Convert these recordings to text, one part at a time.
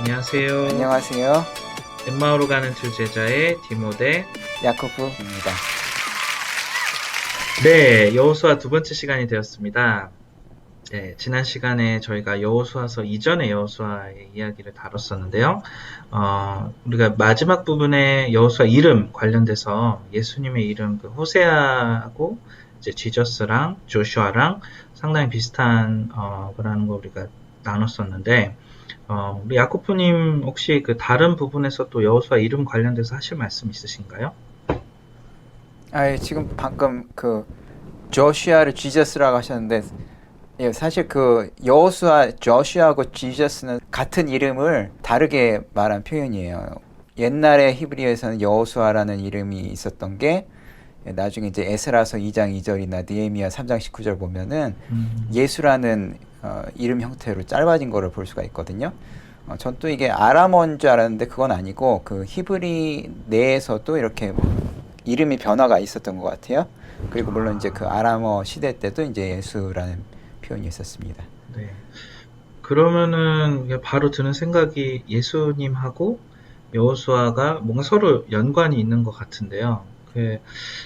안녕하세요. 안녕하세요. 엠마오로 가는 두 제자의 디모데. 야코프입니다. 네, 여호수아 두 번째 시간이 되었습니다. 네, 지난 시간에 저희가 여호수아서 이전의 여호수아의 이야기를 다뤘었는데요. 우리가 마지막 부분에 여호수아 이름 관련돼서 예수님의 이름 그 호세아하고 이제 지저스랑 조슈아랑 상당히 비슷한 거라는 거 우리가 나눴었는데, 우리 야코프님 혹시 그 다른 부분에서 또 여호수아 이름 관련돼서 하실 말씀 있으신가요? 예, 지금 방금 그 조슈아를 지저스라고 하셨는데, 예, 사실 그 여호수아, 조슈아하고 지저스는 같은 이름을 다르게 말한 표현이에요. 옛날에 히브리어에서는 여호수아라는 이름이 있었던 게 나중에 이제 에스라서 2장 2절이나 느헤미야 3장 19절 보면은 예수라는 이름 형태로 짧아진 거를 볼 수가 있거든요. 전 또 이게 아람어인 줄 알았는데 그건 아니고 그 히브리 내에서도 이렇게 이름이 변화가 있었던 것 같아요. 그리고 물론 이제 그 아람어 시대 때도 이제 예수라는 표현이 있었습니다. 네. 그러면은 바로 드는 생각이 예수님하고 여호수아가 뭔가 서로 연관이 있는 것 같은데요.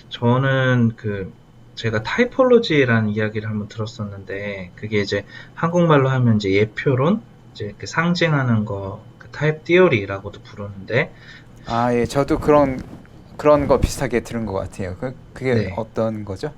저는 제가 타이폴로지라는 이야기를 한번 들었었는데, 그게 이제 한국말로 하면 이제 예표론, 이제 이렇게 상징하는 거, 타입 티오리라고도 부르는데, 예, 저도 그런 거 비슷하게 들은 것 같아요. 그게 네. 어떤 거죠?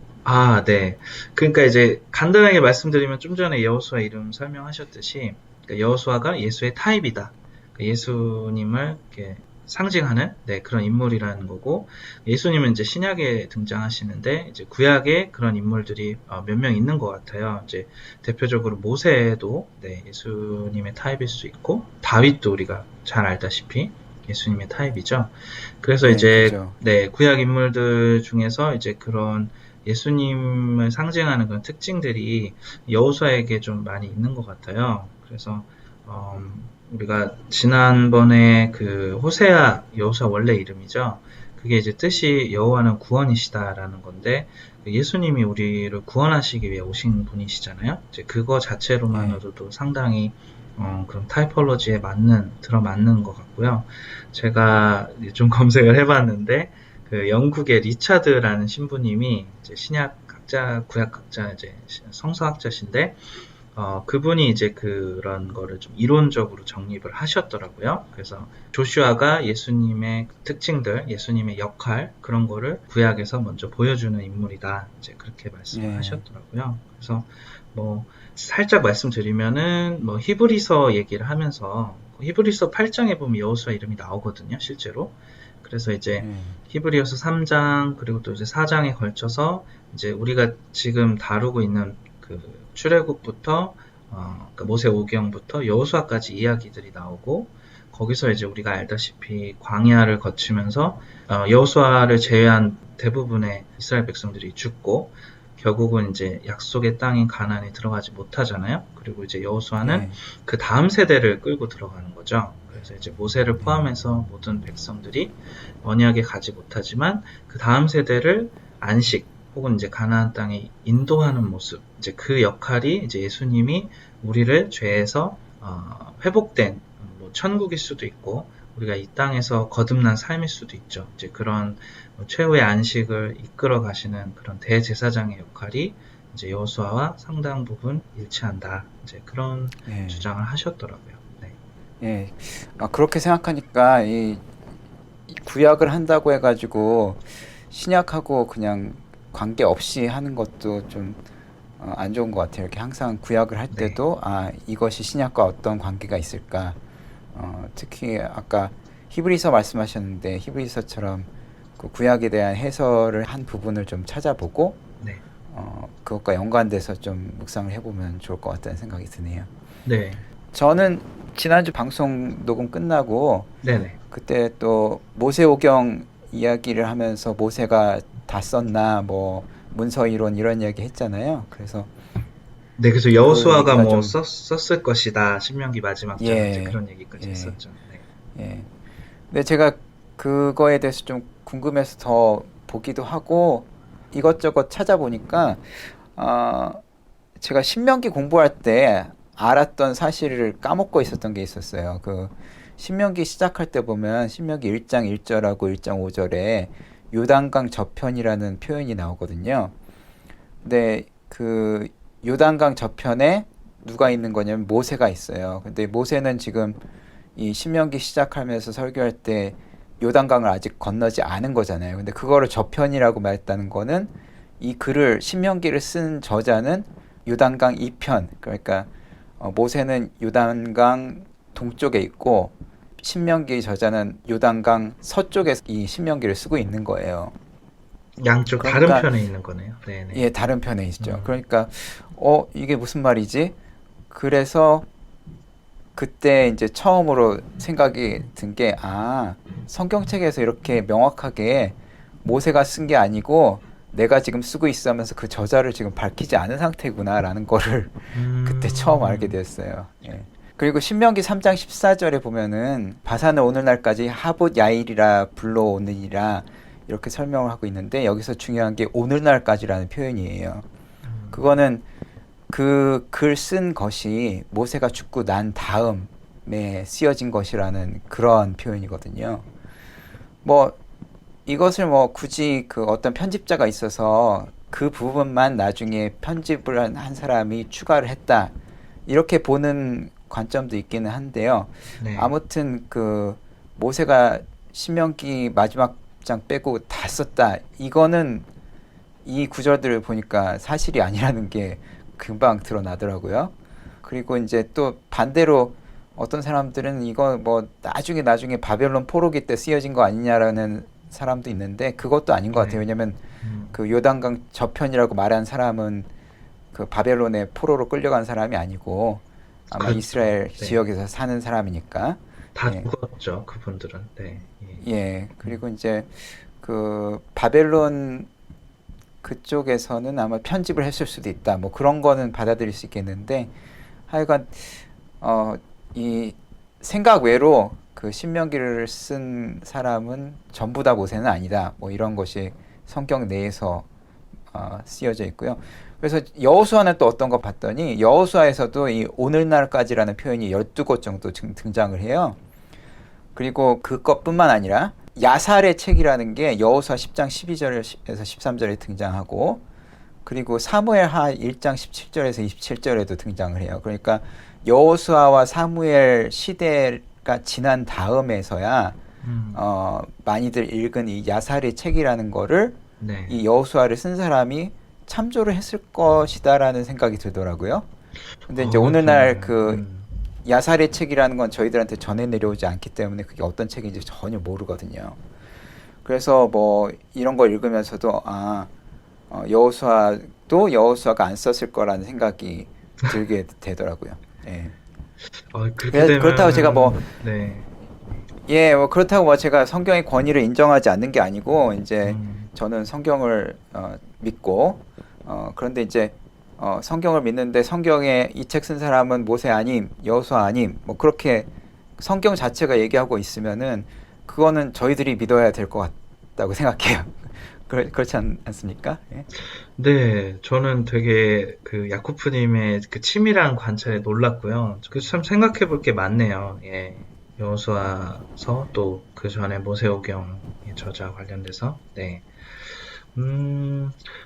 네. 그러니까 이제 간단하게 말씀드리면 좀 전에 여호수아 이름 설명하셨듯이, 그러니까 여호수아가 예수의 타입이다. 그러니까 예수님을 이렇게 상징하는 그런 인물이라는 거고, 예수님은 이제 신약에 등장하시는데 이제 구약에 그런 인물들이 몇 명 있는 것 같아요. 이제 대표적으로 모세도 예수님의 타입일 수 있고, 다윗도 우리가 잘 알다시피 예수님의 타입이죠. 그래서 네, 이제 그죠. 구약 인물들 중에서 이제 그런 예수님을 상징하는 그런 특징들이 여호수아에게 좀 많이 있는 것 같아요. 그래서 우리가 지난번에 그 호세아, 여호수아 원래 이름이죠. 그게 이제 뜻이 여호와는 구원이시다라는 건데, 예수님이 우리를 구원하시기 위해 오신 분이시잖아요. 이제 그거 예. 자체로만으로도 상당히 그런 타이폴로지에 들어맞는 것 같고요. 제가 좀 검색을 해봤는데, 그 영국의 리차드라는 신부님이 이제 신약학자, 구약학자, 이제 성서학자신데, 그분이 이제 그런 거를 좀 이론적으로 정립을 하셨더라고요. 그래서 조슈아가 예수님의 특징들, 예수님의 역할, 그런 거를 구약에서 먼저 보여주는 인물이다. 이제 그렇게 말씀을 예. 하셨더라고요. 그래서 뭐, 살짝 말씀드리면은, 뭐, 히브리서 얘기를 하면서, 히브리서 8장에 보면 여호수아 이름이 나오거든요, 실제로. 그래서 이제 예. 히브리서 3장, 그리고 또 이제 4장에 걸쳐서 이제 우리가 지금 다루고 있는 그 출애굽부터 그 모세오경부터 여호수아까지 이야기들이 나오고, 거기서 이제 우리가 알다시피 광야를 거치면서 여호수아를 제외한 대부분의 이스라엘 백성들이 죽고, 결국은 이제 약속의 땅인 가나안에 들어가지 못하잖아요. 그리고 이제 여호수아는 예. 그 다음 세대를 끌고 들어가는 거죠. 그래서 이제 모세를 예. 포함해서 모든 백성들이 언약에 가지 못하지만 그 다음 세대를 안식 혹은 이제 가나안 땅에 인도하는 모습, 이제 그 역할이 이제 예수님이 우리를 죄에서 회복된 뭐 천국일 수도 있고, 우리가 이 땅에서 거듭난 삶일 수도 있죠. 이제 그런 최후의 안식을 이끌어 가시는 그런 대제사장의 역할이 이제 여호수아와 상당 부분 일치한다. 이제 그런 예. 주장을 하셨더라고요. 네. 예. 그렇게 생각하니까 이 구약을 한다고 해가지고 신약하고 그냥 관계 없이 하는 것도 좀 안 좋은 것 같아요. 이렇게 항상 구약을 할 네. 때도 이것이 신약과 어떤 관계가 있을까? 특히 아까 히브리서 말씀하셨는데 히브리서처럼 그 구약에 대한 해설을 한 부분을 좀 찾아보고 네. 그것과 연관돼서 좀 묵상을 해보면 좋을 것 같다는 생각이 드네요. 네. 저는 지난주 방송 녹음 끝나고 네네. 그때 또 모세오경 이야기를 하면서 모세가 다 썼나 뭐 문서 이론 이런 이야기 했잖아요. 그래서 네, 그래서 그 여호수아가 얘기가 뭐 좀 썼을 것이다. 신명기 마지막 장 이제 예, 그런 얘기까지 예, 했었죠. 네. 예. 근데 제가 그거에 대해서 좀 궁금해서 더 보기도 하고 이것저것 찾아보니까 어, 제가 신명기 공부할 때 알았던 사실을 까먹고 있었던 게 있었어요. 그 신명기 시작할 때 보면 신명기 1장 1절하고 1장 5절에 요단강 저편이라는 표현이 나오거든요. 근데 그 요단강 저편에 누가 있는 거냐면 모세가 있어요. 근데 모세는 지금 이 신명기 시작하면서 설교할 때 요단강을 아직 건너지 않은 거잖아요. 근데 그거를 저편이라고 말했다는 거는 이 글을 신명기를 쓴 저자는 요단강 이편, 그러니까 모세는 요단강 동쪽에 있고 신명기 저자는 요단강 서쪽에 이 신명기를 쓰고 있는 거예요. 양쪽 다른 그러니까 편에 있는 거네요. 네네. 예, 다른 편에 있죠. 음. 그러니까 이게 무슨 말이지? 그래서 그때 이제 처음으로 생각이 든 게, 성경책에서 이렇게 명확하게 모세가 쓴 게 아니고 내가 지금 쓰고 있어 하면서 그 저자를 지금 밝히지 않은 상태구나라는 거를 그때 처음 알게 됐어요. 예. 그리고 신명기 3장 14절에 보면은 바산을 오늘날까지 하봇 야일이라 불러오느니라 이렇게 설명을 하고 있는데 여기서 중요한 게 오늘날까지라는 표현이에요. 그거는 그 글 쓴 것이 모세가 죽고 난 다음에 쓰여진 것이라는 그런 표현이거든요. 뭐 이것을 뭐 굳이 그 어떤 편집자가 있어서 그 부분만 나중에 편집을 한 사람이 추가를 했다 이렇게 보는 관점도 있기는 한데요. 네. 아무튼 그 모세가 신명기 마지막 장 빼고 다 썼다 이거는 이 구절들을 보니까 사실이 아니라는 게 금방 드러나더라고요. 그리고 이제 또 반대로 어떤 사람들은 이거 뭐 나중에 바벨론 포로기 때 쓰여진 거 아니냐라는 사람도 있는데 그것도 아닌 것 같아요. 왜냐면 그 요단강 저편이라고 말한 사람은 그 바벨론의 포로로 끌려간 사람이 아니고 아마 그렇죠. 이스라엘 네. 지역에서 사는 사람이니까. 다 예. 죽었죠, 그분들은. 네. 예. 예. 그리고 이제 그 바벨론 그쪽에서는 아마 편집을 했을 수도 있다. 뭐 그런 거는 받아들일 수 있겠는데 하여간 이 생각 외로 그 신명기를 쓴 사람은 전부 다 모세는 아니다. 뭐 이런 것이 성경 내에서 쓰여져 있고요. 그래서 여호수아는 또 어떤 거 봤더니 여호수아에서도 이 오늘날까지라는 표현이 12곳 정도 등장을 해요. 그리고 그것뿐만 아니라 야살의 책이라는 게 여호수아 10장 12절에서 13절에 등장하고 그리고 사무엘하 1장 17절에서 27절에도 등장을 해요. 그러니까 여호수아와 사무엘 시대가 지난 다음에서야 많이들 읽은 이 야살의 책이라는 거를 네. 이 여호수아를 쓴 사람이 참조를 했을 것이다라는 생각이 들더라고요. 근데 이제 오늘날 그 야살의 책이라는 건 저희들한테 전해 내려오지 않기 때문에 그게 어떤 책인지 전혀 모르거든요. 그래서 뭐 이런 걸 읽으면서도 여호수아도 여호수아가 안 썼을 거라는 생각이 들게 되더라고요. 예. 그렇게 되면 그렇다고 제가 뭐 네. 예, 뭐 그렇다고 뭐 제가 성경의 권위를 인정하지 않는 게 아니고 이제 저는 성경을 믿고 그런데 이제 성경을 믿는데 성경에 이 책 쓴 사람은 모세 아님, 여호수아 아님, 뭐 그렇게 성경 자체가 얘기하고 있으면은 그거는 저희들이 믿어야 될 것 같다고 생각해요. 그렇지 않습니까? 예? 네, 저는 되게 그 야코프님의 그 치밀한 관찰에 놀랐고요. 그래서 참 생각해 볼 게 많네요. 예. 여호수아서 또 그 전에 모세오경의 저자 관련돼서. 네.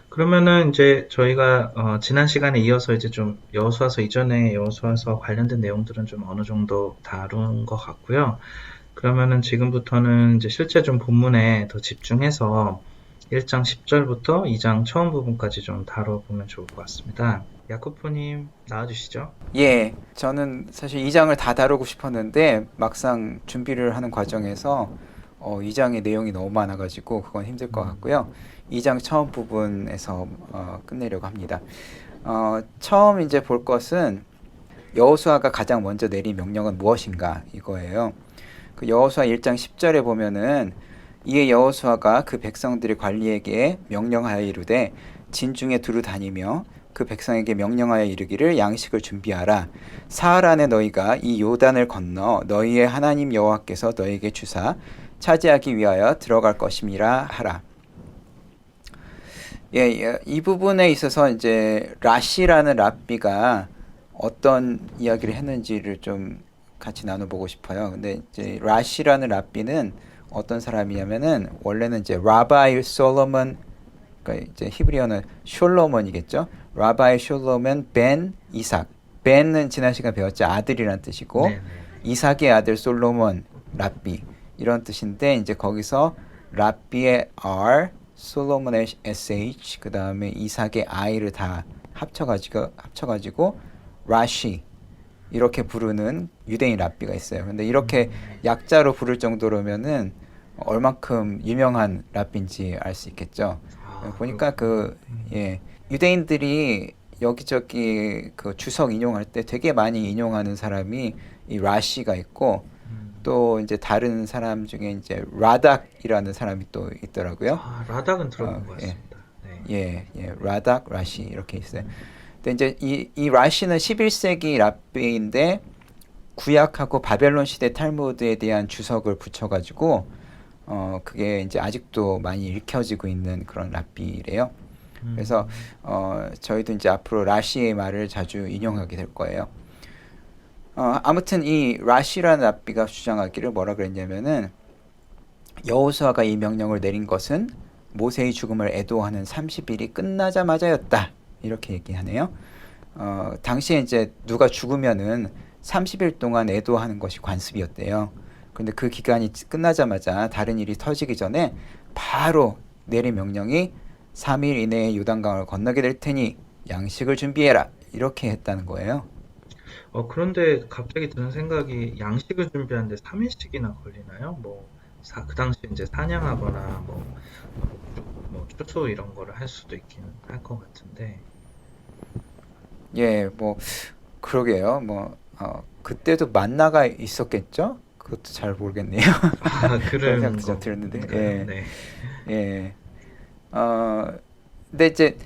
그러면은 이제 저희가 지난 시간에 이어서 이제 좀 여호수아서 이전에 여호수아서 관련된 내용들은 좀 어느 정도 다룬 것 같고요. 그러면은 지금부터는 이제 실제 좀 본문에 더 집중해서 1장 10절부터 2장 처음 부분까지 좀 다뤄보면 좋을 것 같습니다. 야코프님 나와주시죠. 예, 저는 사실 2장을 다 다루고 싶었는데 막상 준비를 하는 과정에서 2장의 내용이 너무 많아가지고 그건 힘들 것 같고요. 2장 처음 부분에서 끝내려고 합니다. 처음 이제 볼 것은 여호수아가 가장 먼저 내린 명령은 무엇인가 이거예요. 그 여호수아 1장 10절에 보면은 이에 여호수아가 그 백성들의 관리에게 명령하여 이르되 진중에 두루 다니며 그 백성에게 명령하여 이르기를 양식을 준비하라. 사흘 안에 너희가 이 요단을 건너 너희의 하나님 여호와께서 너희에게 주사 차지하기 위하여 들어갈 것임이라 하라. 예, 이 부분에 있어서 이제 라시라는 랍비가 어떤 이야기를 했는지를 좀 같이 나눠보고 싶어요. 근데 이제 라시라는 랍비는 어떤 사람이냐면은 원래는 이제 라바이 솔로몬, 그러니까 이제 히브리어는 숄로몬이겠죠. 라바이 숄로몬 벤 이삭. 벤은 지난 시간 배웠죠. 아들이란 뜻이고 네네. 이삭의 아들 솔로몬 랍비 이런 뜻인데 이제 거기서 랍비의 R, 솔로몬의 SH, 그 다음에 이삭의 I를 다 합쳐가지고 라시 이렇게 부르는 유대인 랍비가 있어요. 근데 이렇게 약자로 부를 정도로면은 얼만큼 유명한 랍비인지 알 수 있겠죠. 아, 보니까 그렇군요. 예, 유대인들이 여기저기 그 주석 인용할 때 되게 많이 인용하는 사람이 이 라시가 있고 음. 또 이제 다른 사람 중에 이제 라닥이라는 사람이 또 있더라고요. 아, 라닥은 들어본 것 예, 같습니다. 네. 라닥, 라시 이렇게 있어요. 음. 근데 이제 이 라시는 11세기 랍비인데 구약하고 바벨론 시대 탈무드에 대한 주석을 붙여가지고 그게 이제 아직도 많이 읽혀지고 있는 그런 랍비래요. 그래서 음. 저희도 이제 앞으로 라시의 말을 자주 인용하게 될 거예요. 아무튼 이 라시라는 랍비가 주장하기를 뭐라 그랬냐면은 여호수아가 이 명령을 내린 것은 모세의 죽음을 애도하는 30일이 끝나자마자였다. 이렇게 얘기하네요. 당시에 이제 누가 죽으면은 30일 동안 애도하는 것이 관습이었대요. 그런데 그 기간이 끝나자마자 다른 일이 터지기 전에 바로 내린 명령이 3일 이내에 요단강을 건너게 될 테니 양식을 준비해라. 이렇게 했다는 거예요. 그런데 갑자기 드는 생각이 양식을 준비하는데 3일씩이나 걸리나요? 뭐, 그 당시 이제 사냥하거나 뭐 추수 이런 거를 할 수도 있긴 할 것 같은데. 예, 뭐 그러게요. 그때도 만나가 있었겠죠? 그것도 잘 모르겠네요. 아, 그런 그런 생각도 좀 들었는데, 건가요? 네. 예. 어, 근데 이제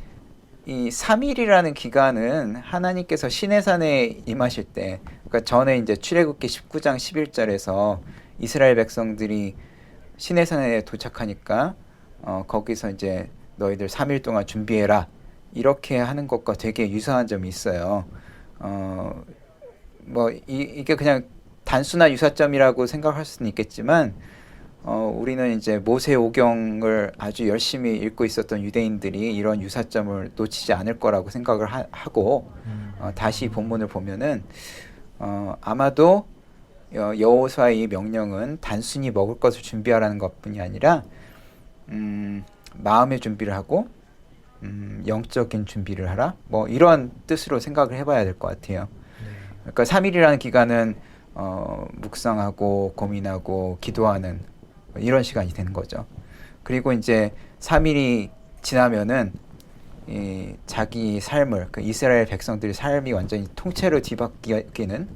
이 3일이라는 기간은 하나님께서 시내산에 임하실 때, 그러니까 전에 이제 출애굽기 19장 11절에서 이스라엘 백성들이 시내산에 도착하니까 거기서 이제 너희들 3일 동안 준비해라 이렇게 하는 것과 되게 유사한 점이 있어요. 어, 이게 그냥 단순한 유사점이라고 생각할 수는 있겠지만 우리는 이제 모세오경을 아주 열심히 읽고 있었던 유대인들이 이런 유사점을 놓치지 않을 거라고 생각을 하고 다시 본문을 보면은 아마도 여호수아의 이 명령은 단순히 먹을 것을 준비하라는 것뿐이 아니라 마음의 준비를 하고 영적인 준비를 하라 뭐 이런 뜻으로 생각을 해봐야 될 것 같아요. 네. 그러니까 3일이라는 기간은 묵상하고 고민하고 기도하는 이런 시간이 되는 거죠. 그리고 이제 3일이 지나면은 자기 삶을 그 이스라엘 백성들의 삶이 완전히 통째로 뒤바뀌는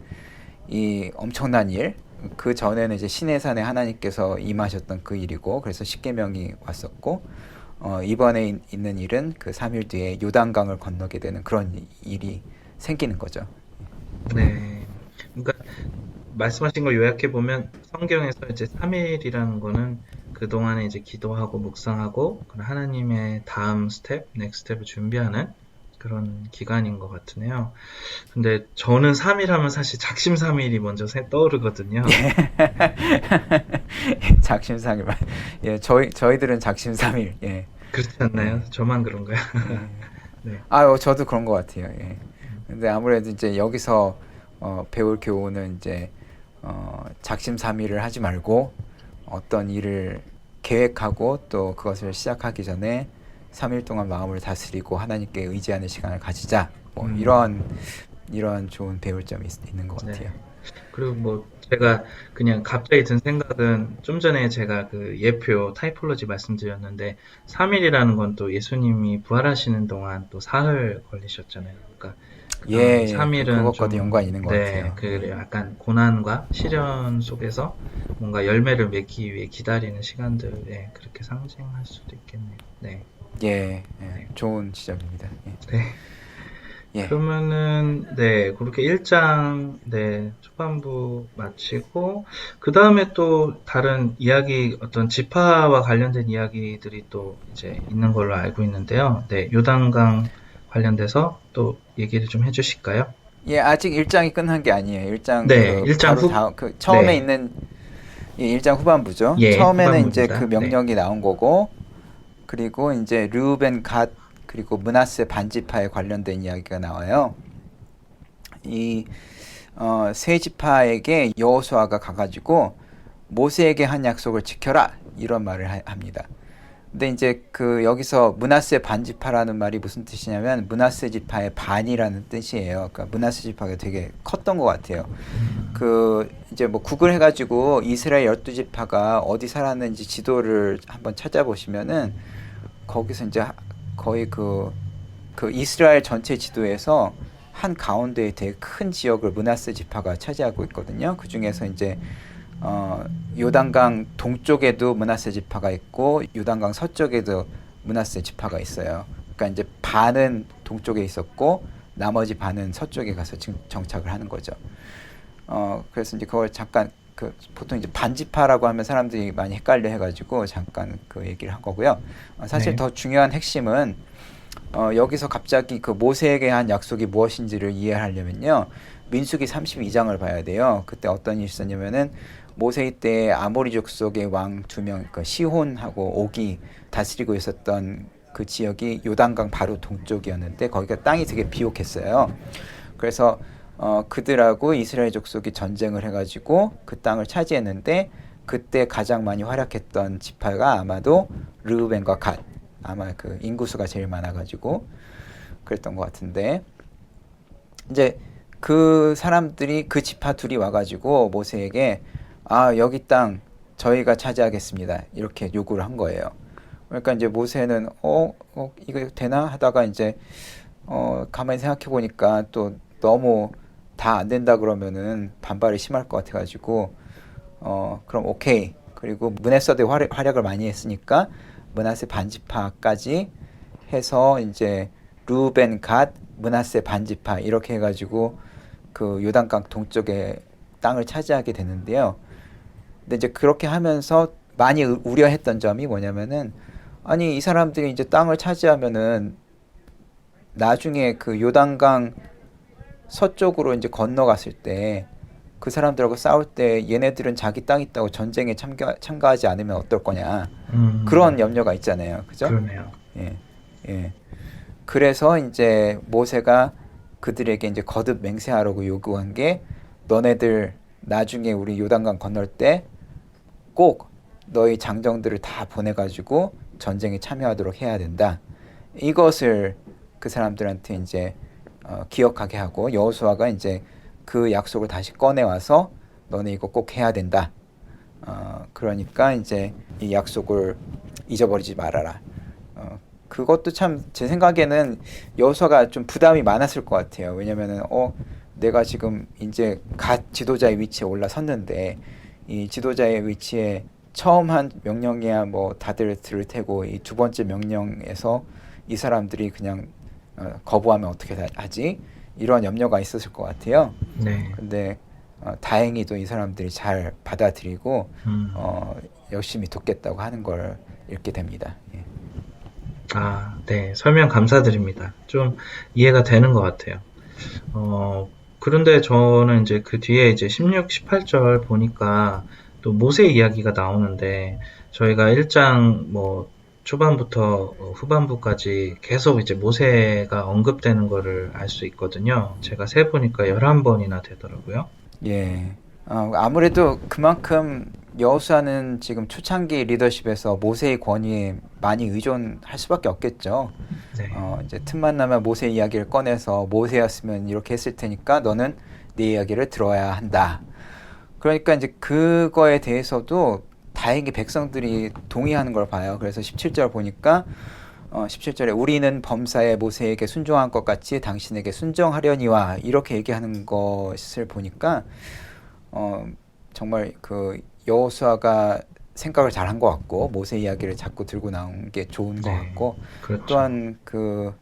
이 엄청난 일. 그 전에는 이제 시내산에 하나님께서 임하셨던 그 일이고 그래서 십계명이 왔었고 이번에 있는 일은 그 3일 뒤에 요단강을 건너게 되는 그런 일이 생기는 거죠. 네. 그러니까 말씀하신 걸 요약해 보면 성경에서 이제 3일이라는 거는 그동안에 이제 기도하고 묵상하고 그런 하나님의 다음 스텝, 넥스트 스텝을 준비하는 그런 기간인 것 같으네요. 근데 저는 3일 하면 사실 작심삼일이 먼저 떠오르거든요. 작심삼일. 예, 저희들은 작심삼일. 예. 그렇지 예. 않나요? 저만 그런가요? 예. 네. 저도 그런 것 같아요. 예. 근데 아무래도 이제 여기서 배울 교훈은 이제 작심삼일을 하지 말고 어떤 일을 계획하고 또 그것을 시작하기 전에 3일 동안 마음을 다스리고 하나님께 의지하는 시간을 가지자. 뭐 이런 좋은 배울 점이 있는 것 네. 같아요. 그리고 뭐 제가 그냥 갑자기 든 생각은 좀 전에 제가 그 예표 타이폴로지 말씀드렸는데 3일이라는 건 또 예수님이 부활하시는 동안 또 사흘 걸리셨잖아요. 그러니까 예, 3일은 그것과도 좀 연관이 있는 것 네, 같아요. 그 약간 고난과 시련 속에서 뭔가 열매를 맺기 위해 기다리는 시간들에 그렇게 상징할 수도 있겠네요. 네. 네. 좋은 지적입니다. 네. 예. 그러면은, 네, 그렇게 1장, 네, 초반부 마치고, 그 다음에 또 다른 이야기, 어떤 지파와 관련된 이야기들이 또 이제 있는 걸로 알고 있는데요. 네, 요단강 관련돼서 또 얘기를 좀 해주실까요? 예, 아직 1장이 끝난 게 아니에요. 1장 네, 그 1장 바로 후, 다음 그 처음에 네, 있는 예, 1장 후반부죠. 예, 처음에는 이제 그 후반부입니다. 네, 명령이 나온 거고 그리고 이제 르우벤 갓 그리고 므낫세 반지파에 관련된 이야기가 나와요. 이 세 지파에게 여호수아가 가가지고 모세에게 한 약속을 지켜라 이런 말을 합니다. 근데 이제 그 여기서 므낫세 반지파라는 말이 무슨 뜻이냐면 므낫세 지파의 반이라는 뜻이에요. 그러니까 므낫세 지파가 되게 컸던 것 같아요. 그 이제 뭐 구글 해가지고 이스라엘 12지파가 어디 살았는지 지도를 한번 찾아보시면은 거기서 이제 거의 그 이스라엘 전체 지도에서 한 가운데에 되게 큰 지역을 므낫세 지파가 차지하고 있거든요. 그 중에서 이제 요단강 동쪽에도 므낫세 지파가 있고 요단강 서쪽에도 므낫세 지파가 있어요. 그러니까 이제 반은 동쪽에 있었고 나머지 반은 서쪽에 가서 정착을 하는 거죠. 그래서 이제 그걸 잠깐 그 보통 이제 반지파라고 하면 사람들이 많이 헷갈려 해가지고 잠깐 그 얘기를 한 거고요. 사실 네, 더 중요한 핵심은 여기서 갑자기 그 모세에게 한 약속이 무엇인지를 이해하려면요. 민수기 32장을 봐야 돼요. 그때 어떤 일이 있었냐면은 모세 때 아모리 족속의 왕 두 명, 그 시혼하고 옥이 다스리고 있었던 그 지역이 요단강 바로 동쪽이었는데 거기가 땅이 되게 비옥했어요. 그래서 그들하고 이스라엘 족속이 전쟁을 해가지고 그 땅을 차지했는데 그때 가장 많이 활약했던 지파가 아마도 르우벤과 갓 아마 그 인구수가 제일 많아가지고 그랬던 것 같은데 이제 그 사람들이 그 지파 둘이 와가지고 모세에게 여기 땅 저희가 차지하겠습니다 이렇게 요구를 한 거예요. 그러니까 이제 모세는 이거 되나 하다가 이제 가만히 생각해 보니까 또 너무 다 안 된다 그러면은 반발이 심할 것 같아가지고 그럼 오케이. 그리고 므낫세도 활약을 많이 했으니까 므낫세 반지파까지 해서 이제 루벤 갓 므낫세 반지파 이렇게 해가지고 그 요단강 동쪽에 땅을 차지하게 되는데요. 근데 이제 그렇게 하면서 많이 우려했던 점이 뭐냐면은 아니 이 사람들이 이제 땅을 차지하면은 나중에 그 요단강 서쪽으로 이제 건너갔을 때 그 사람들하고 싸울 때 얘네들은 자기 땅 있다고 전쟁에 참가하지 않으면 어떨 거냐 그런 염려가 있잖아요. 그죠? 그러네요. 예, 예. 그래서 이제 모세가 그들에게 이제 거듭 맹세하라고 요구한 게 너네들 나중에 우리 요단강 건널 때 꼭 너희 장정들을 다 보내가지고 전쟁에 참여하도록 해야 된다. 이것을 그 사람들한테 이제 기억하게 하고 여호수아가 이제 그 약속을 다시 꺼내와서 너네 이거 꼭 해야 된다. 그러니까 이제 이 약속을 잊어버리지 말아라. 그것도 참 제 생각에는 여호수아가 좀 부담이 많았을 것 같아요. 왜냐면은 내가 지금 이제 갓 지도자의 위치에 올라섰는데 이 지도자의 위치에 처음 한 명령이야 뭐 다들 들을 테고 이 두 번째 명령에서 이 사람들이 그냥 거부하면 어떻게 하지? 이런 염려가 있었을 것 같아요. 네, 근데 다행히도 이 사람들이 잘 받아들이고 열심히 돕겠다고 하는 걸 읽게 됩니다. 예. 네, 설명 감사드립니다. 좀 이해가 되는 것 같아요. 그런데 저는 이제 그 뒤에 이제 16, 18절 보니까 또 모세 이야기가 나오는데 저희가 1장 뭐 초반부터 후반부까지 계속 이제 모세가 언급되는 거를 알 수 있거든요. 제가 세보니까 11번이나 되더라고요. 예. 아무래도 그만큼 여호수아는 지금 초창기 리더십에서 모세의 권위에 많이 의존할 수밖에 없겠죠. 네, 이제 틈만 나면 모세 이야기를 꺼내서 모세였으면 이렇게 했을 테니까 너는 네 이야기를 들어야 한다. 그러니까 이제 그거에 대해서도 다행히 백성들이 동의하는 걸 봐요. 그래서 17절 보니까 17절에 우리는 범사에 모세에게 순종한 것 같이 당신에게 순종하려니와 이렇게 얘기하는 것을 보니까 정말 그 여호수아가 생각을 잘한 것 같고 모세 이야기를 자꾸 들고 나온 게 좋은 것 네, 같고 그렇죠. 또한 그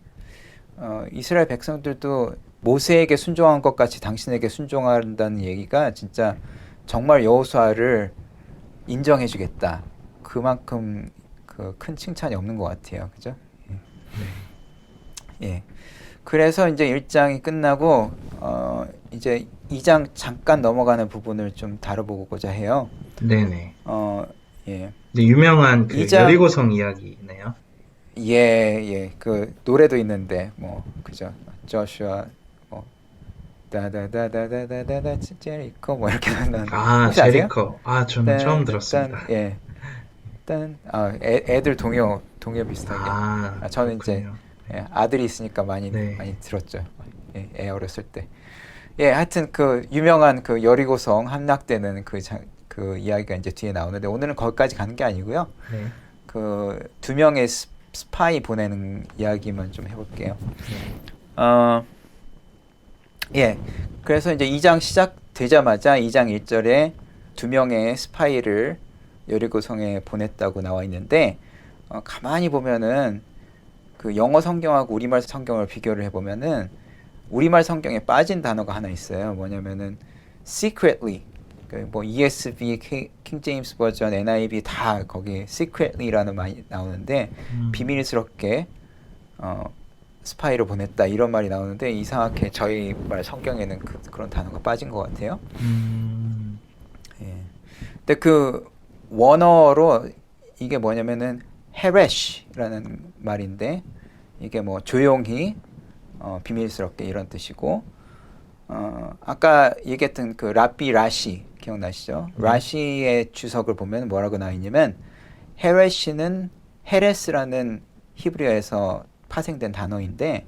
이스라엘 백성들도 모세에게 순종한 것 같이 당신에게 순종한다는 얘기가 진짜 정말 여호수아를 인정해주겠다. 그만큼 그 큰 칭찬이 없는 것 같아요. 그죠? 예. 예. 그래서 이제 1장이 끝나고 이제 2장 잠깐 넘어가는 부분을 좀 다뤄보고자 해요. 네네. 예. 근데 유명한 그 2장 여리고성 이야기네요. 예. 그 노래도 있는데 뭐 그죠? 조슈아 뭐 다다다다다다다 제리코 뭐 이렇게 나는 아, 혹시 아세요? 제리코. 아, 저는 처음 들었습니다. 예. 애들 동요 비슷하게. 저는 이제 그렇군요. 아들이 있으니까 많이 네. 들었죠. 애 어렸을 때. 하여튼 그 유명한 그 여리고성 함락되는 그 이야기가 이제 뒤에 나오는데 오늘은 거기까지 가는 게 아니고요. 네. 그 두 명의 스파이 보내는 이야기만 좀 해볼게요. 네. 그래서 이제 2장 시작되자마자 2장 1절에 두 명의 스파이를 여리고성에 보냈다고 나와 있는데 가만히 보면은 그 영어 성경하고 우리말 성경을 비교를 해보면은 우리말 성경에 빠진 단어가 하나 있어요. 뭐냐면은 secretly, 뭐 ESV, 킹 제임스 버전, NIV 다 거기 secretly라는 말이 나오는데 비밀스럽게 스파이를 보냈다 이런 말이 나오는데 이상하게 저희 말 성경에는 그런 단어가 빠진 것 같아요. 근데 그 원어로 이게 뭐냐면은 헤레시라는 말인데 이게 뭐 조용히 비밀스럽게 이런 뜻이고 아까 얘기했던 그 라비 라시 기억나시죠? 라시의 주석을 보면 뭐라고 나와 있냐면 헤레시는 헤레스라는 히브리어에서 파생된 단어인데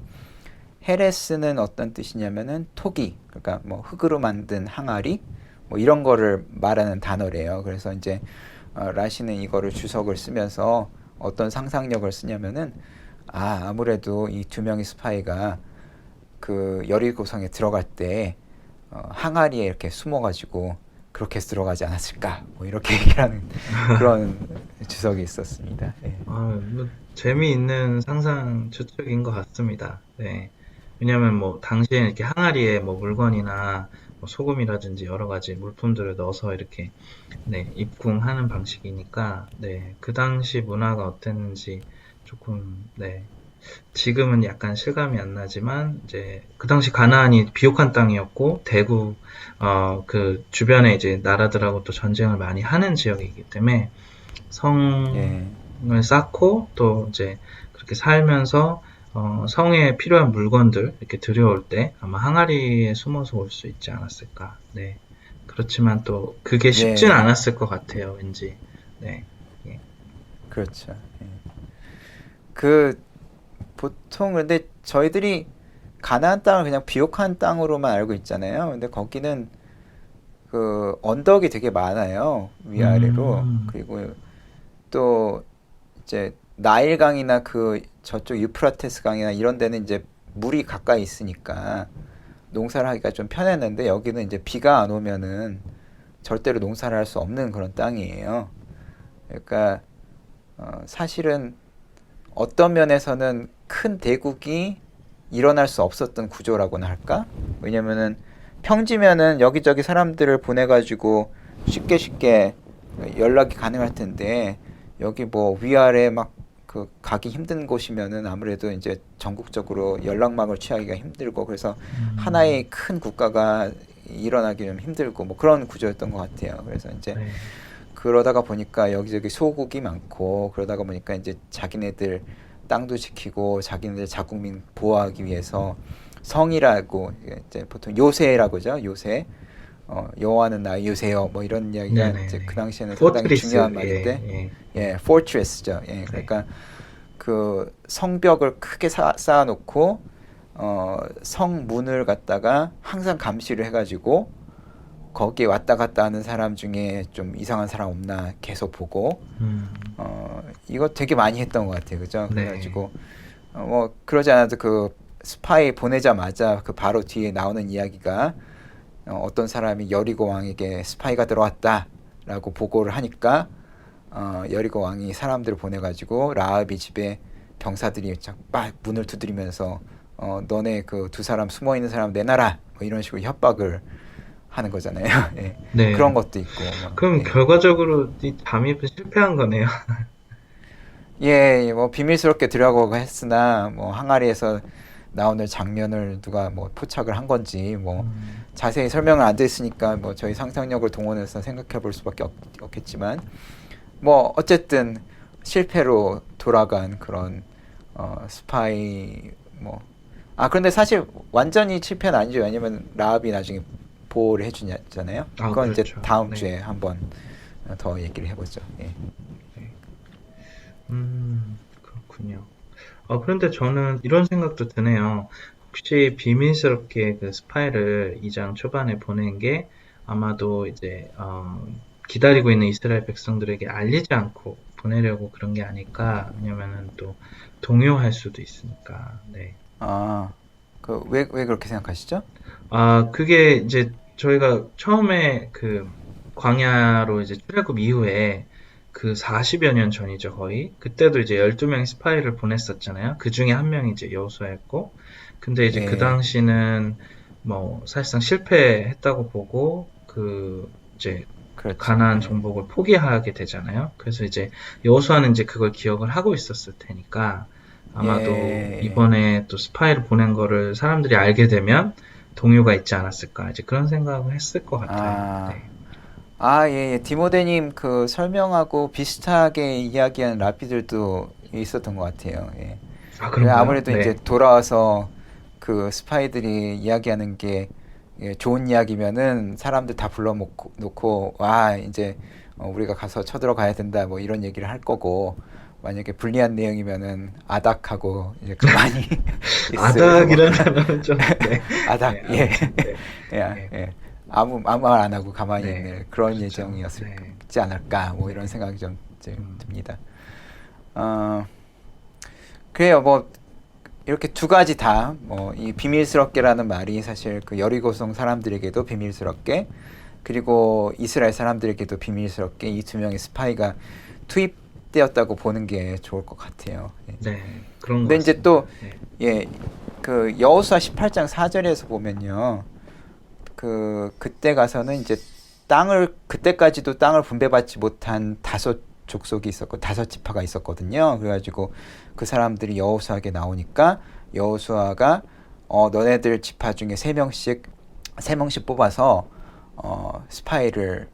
헤레스는 어떤 뜻이냐면은 토기 그러니까 뭐 흙으로 만든 항아리 뭐 이런 거를 말하는 단어래요. 그래서 이제 라시는 이거를 주석을 쓰면서 어떤 상상력을 쓰냐면은 아무래도 이 두 명의 스파이가 그 여리고성에 들어갈 때 항아리에 이렇게 숨어가지고 그렇게 들어가지 않았을까 뭐 이렇게 얘기하는 그런 주석이 있었습니다. 뭐 재미있는 상상 추측인 것 같습니다. 네. 왜냐면 뭐 당시에 이렇게 항아리에 뭐 물건이나 뭐 소금이라든지 여러 가지 물품들을 넣어서 이렇게 입궁하는 방식이니까 그 당시 문화가 어땠는지 조금 지금은 약간 실감이 안 나지만 이제 그 당시 가나안이 비옥한 땅이었고 대구 그 주변에 이제 나라들하고 또 전쟁을 많이 하는 지역이기 때문에 성을 쌓고 또 이제 그렇게 살면서 성에 필요한 물건들 이렇게 들여올 때 아마 항아리에 숨어서 올 수 있지 않았을까. 네. 그렇지만 또 그게 쉽진 않았을 것 같아요. 왠지. 네. 예. 그렇죠. 그 보통 근데 저희들이 가나안 땅을 그냥 비옥한 땅으로만 알고 있잖아요. 근데 거기는 그 언덕이 되게 많아요. 위아래로. 그리고 또 이제 나일강이나 그 저쪽 유프라테스 강이나 이런 데는 이제 물이 가까이 있으니까 농사를 하기가 좀 편했는데 여기는 이제 비가 안 오면은 절대로 농사를 할 수 없는 그런 땅이에요. 그러니까 사실은 어떤 면에서는 큰 대국이 일어날 수 없었던 구조라고나 할까? 왜냐면은 평지면은 여기저기 사람들을 보내가지고 쉽게 연락이 가능할 텐데 여기 뭐 위아래 막 그 가기 힘든 곳이면은 아무래도 이제 전국적으로 연락망을 취하기가 힘들고 그래서 하나의 큰 국가가 일어나기 좀 힘들고 뭐 그런 구조였던 것 같아요. 그래서 이제 그러다가 보니까 여기저기 소국이 많고 그러다가 보니까 이제 자기네들 땅도 지키고 자기네들 자국민 보호하기 위해서 성이라고 이제 보통 요새라고 하죠. 요새 여호와는 나의 요새여 뭐 이런 이야기가 이제 그 당시에는 상당히 중요한 말인데 fortress죠. 그러니까 그 성벽을 크게 쌓아놓고 성문을 갖다가 항상 감시를 해가지고 거기에 왔다 갔다 하는 사람 중에 좀 이상한 사람 없나 계속 보고 이거 되게 많이 했던 것 같아요. 그죠? 그래가지고 뭐 그러지 않아도 그 스파이 보내자마자 그 바로 뒤에 나오는 이야기가 어떤 사람이 여리고 왕에게 스파이가 들어왔다라고 보고를 하니까 여리고 왕이 사람들을 보내가지고 라합이 집에 병사들이 막 문을 두드리면서 너네 그 두 사람 숨어 있는 사람 내놔라 뭐 이런 식으로 협박을 하는 거잖아요. 그런 것도 있고. 그럼 결과적으로 이 잠입은 실패한 거네요. 뭐 비밀스럽게 들어가고 했으나 뭐 항아리에서 나오는 장면을 누가 뭐 포착을 한 건지 뭐 음, 자세히 설명을 안 됐으니까 뭐 저희 상상력을 동원해서 생각해 볼 수밖에 없겠지만 뭐 어쨌든 실패로 돌아간 그런 스파이 뭐 그런데 사실 완전히 실패는 아니죠. 왜냐면 라합이 나중에 보호를 해주잖아요. 그건 이제 그렇죠. 다음 네. 주에 한번 더 얘기를 해보죠. 예. 네. 그렇군요. 그런데 저는 이런 생각도 드네요. 혹시 비밀스럽게 그 스파이를 2장 초반에 보낸 게 아마도 이제 기다리고 있는 이스라엘 백성들에게 알리지 않고 보내려고 그런 게 아닐까? 왜냐면은 또 동요할 수도 있으니까. 네. 왜 그렇게 생각하시죠? 그게 이제 저희가 처음에 그 광야로 이제 출애굽 이후에 그 40여 년 전이죠, 거의. 그때도 이제 12명의 스파이를 보냈었잖아요. 그 중에 한 명이 이제 여호수아였고. 근데 이제 그 예, 당시는 뭐 사실상 실패했다고 보고 그 이제 그렇죠. 가나안 예. 정복을 포기하게 되잖아요. 그래서 이제 여호수아는 이제 그걸 기억을 하고 있었을 테니까 예, 아마도 예. 이번에 또 스파이를 보낸 거를 사람들이 알게 되면 동요가 있지 않았을까 이제 그런 생각을 했을 것 같아요. 아, 네. 예. 디모데님 그 설명하고 비슷하게 이야기한 라피들도 있었던 것 같아요. 예. 그런가요? 아무래도 이제 네. 돌아와서 그 스파이들이 이야기하는 게 좋은 이야기면은 사람들 다 불러놓고 와 이제 우리가 가서 쳐들어가야 된다 뭐 이런 얘기를 할 거고 만약에 불리한 내용이면은 아닥하고 이제 가만히 있을 뭐 아닥이라는 단어는 좀, 네. 네, 아닥 예. 아무튼, 네. 예, 네. 예. 아무 말 안 하고 가만히 네. 있는 그런 그렇죠. 네. 예정이었을지 않을까 뭐 이런 네. 생각이 좀 음, 듭니다. 어, 그래요. 뭐 이렇게 두 가지 다 뭐 이 비밀스럽게라는 말이 사실 그 여리고성 사람들에게도 비밀스럽게 그리고 이스라엘 사람들에게도 비밀스럽게 이 두 명의 스파이가 투입되었다고 보는 게 좋을 것 같아요. 예. 네. 그런 것 근데 이제 같습니다. 또 네. 예, 그 여호수아 18장 4절에서 보면요. 그때 가서는 이제 그때까지도 땅을 분배받지 못한 다섯 족속이 있었고 다섯 지파가 있었거든요. 그래가지고 그 사람들이 여호수아에게 나오니까 여호수아가 너네들 지파 중에 세 명씩 뽑아서 스파이를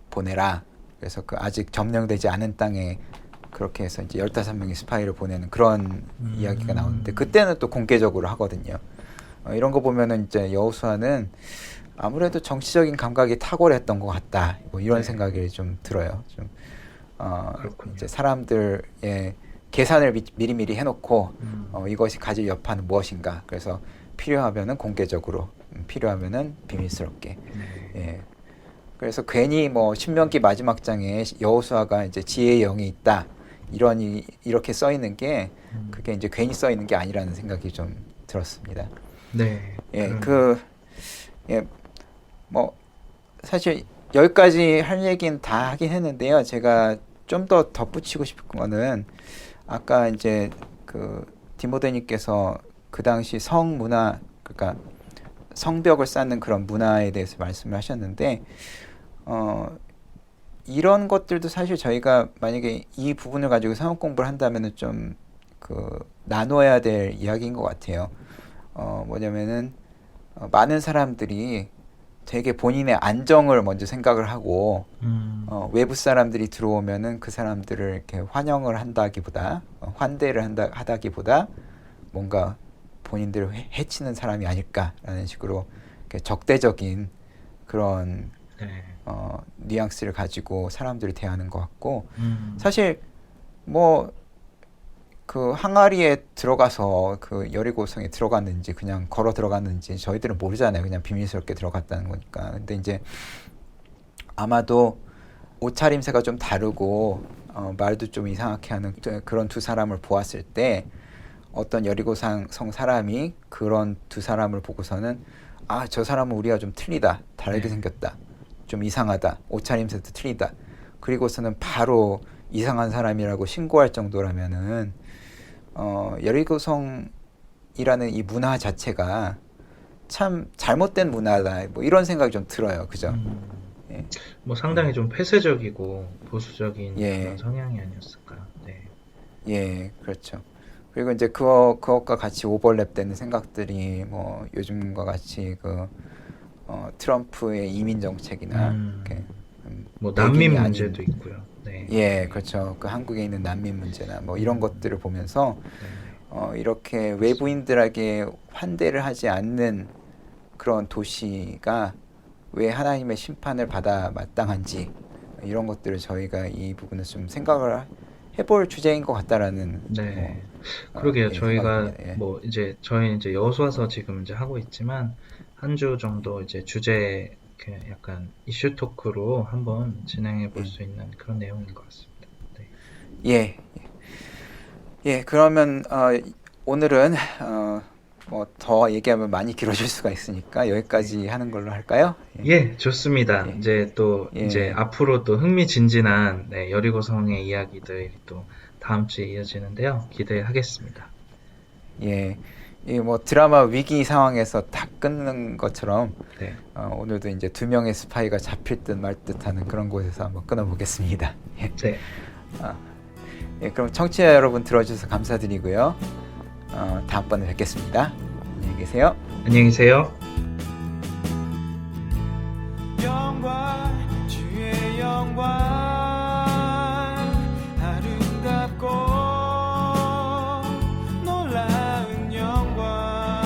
보내라. 그래서 그 아직 점령되지 않은 땅에 그렇게 해서 이제 15명의 스파이를 보내는 그런 이야기가 나오는데 음, 그때는 또 공개적으로 하거든요. 이런 거 보면은 이제 여호수아는 아무래도 정치적인 감각이 탁월했던 것 같다. 뭐 이런 네. 생각이 좀 들어요. 좀 이제 그렇군요. 사람들의 계산을 미리미리 해놓고 음, 이것이 가질 여파는 무엇인가. 그래서 필요하면은 공개적으로, 필요하면은 비밀스럽게. 네. 예. 그래서 괜히 뭐 신명기 마지막 장에 여호수아가 이제 지혜의 영이 있다. 이렇게 써 있는 게 음, 그게 이제 괜히 써 있는 게 아니라는 생각이 좀 들었습니다. 네. 예, 그러네요. 예, 뭐 사실 여기까지 할 얘기는 다 하긴 했는데요. 제가 좀 더 덧붙이고 싶은 거는 아까 이제 그 디모데님께서 그 당시 성문화 그러니까 성벽을 쌓는 그런 문화에 대해서 말씀을 하셨는데 어, 이런 것들도 사실 저희가 만약에 이 부분을 가지고 성역 공부를 한다면은 좀 그 나눠야 될 이야기인 것 같아요. 뭐냐면은 많은 사람들이 되게 본인의 안정을 먼저 생각을 하고 외부 사람들이 들어오면은 그 사람들을 이렇게 환영을 한다기보다 환대를 하다기보다 뭔가 본인들을 해치는 사람이 아닐까라는 식으로 이렇게 적대적인 그런 네. 뉘앙스를 가지고 사람들을 대하는 것 같고 음, 사실 뭐 그 항아리에 들어가서 그 여리고성에 들어갔는지 그냥 걸어 들어갔는지 저희들은 모르잖아요. 그냥 비밀스럽게 들어갔다는 거니까. 근데 이제 아마도 옷차림새가 좀 다르고 말도 좀 이상하게 하는 그런 두 사람을 보았을 때 어떤 여리고성 사람이 그런 두 사람을 보고서는 저 사람은 우리가 좀 틀리다. 다르게 네. 생겼다. 좀 이상하다. 옷차림새도 틀리다. 그리고서는 바로 이상한 사람이라고 신고할 정도라면은 여리고성이라는 이 문화 자체가 참 잘못된 문화다. 뭐 이런 생각이 좀 들어요. 그죠? 음, 예, 뭐 예, 상당히 좀 폐쇄적이고 보수적인 그런 예, 성향이 아니었을까. 네. 예, 그렇죠. 그리고 이제 그것과 같이 오버랩되는 생각들이 뭐 요즘과 같이 트럼프의 이민 정책이나 이렇게 뭐 난민 백인이 아닌 문제도 있고요. 네. 예, 그렇죠. 그 한국에 있는 난민 문제나 뭐 이런 것들을 보면서 이렇게 외부인들에게 환대를 하지 않는 그런 도시가 왜 하나님의 심판을 받아 마땅한지 이런 것들을 저희가 이 부분을 좀 생각을 해볼 주제인 것 같다라는 네. 뭐, 그러게요. 예, 생각이 저희가 듭니다. 예. 뭐 이제 저희 이제 여호수아서 지금 이제 하고 있지만 한 주 정도 이제 주제 이렇게 약간 이슈 토크로 한번 진행해 볼 예. 수 있는 그런 내용인 것 같습니다. 네. 예. 예, 그러면 오늘은 뭐 더 얘기하면 많이 길어질 수가 있으니까 여기까지 하는 걸로 할까요? 예. 예, 좋습니다. 예. 이제 또 이제 예. 앞으로 또 흥미진진한 네, 여리고성의 이야기들이 또 다음 주에 이어지는데요. 기대하겠습니다. 예. 이 뭐 드라마 위기 상황에서 다 끊는 것처럼 네. 오늘도 이제 두 명의 스파이가 잡힐 듯 말 듯하는 그런 곳에서 한번 끊어보겠습니다. 예. 네. 예, 그럼 청취자 여러분 들어주셔서 감사드리고요. 다음번에 뵙겠습니다. 안녕히 계세요. 안녕히 계세요. 영광 주의 영광 아름답고 놀라운 영광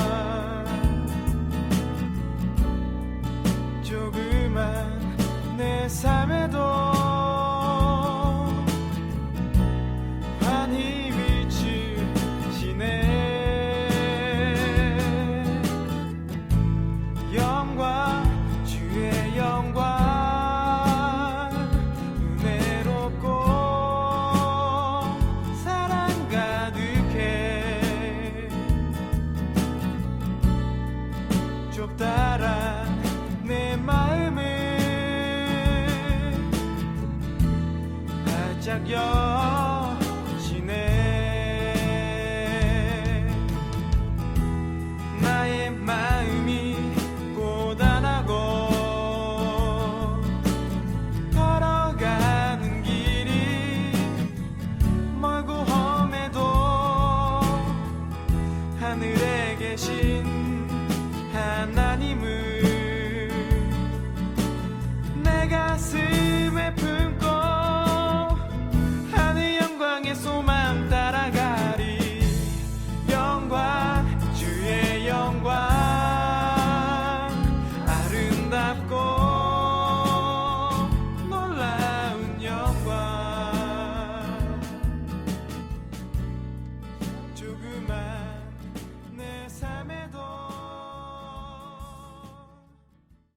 조그만 내 삶에도 환히 비추시네 영광 주의 영광 은혜롭고 사랑 가득해 좁다란 내 마음을 활짝 여시네 나의 마음이 고단하고 걸어가는 길이 멀고 험해도 하늘에 계신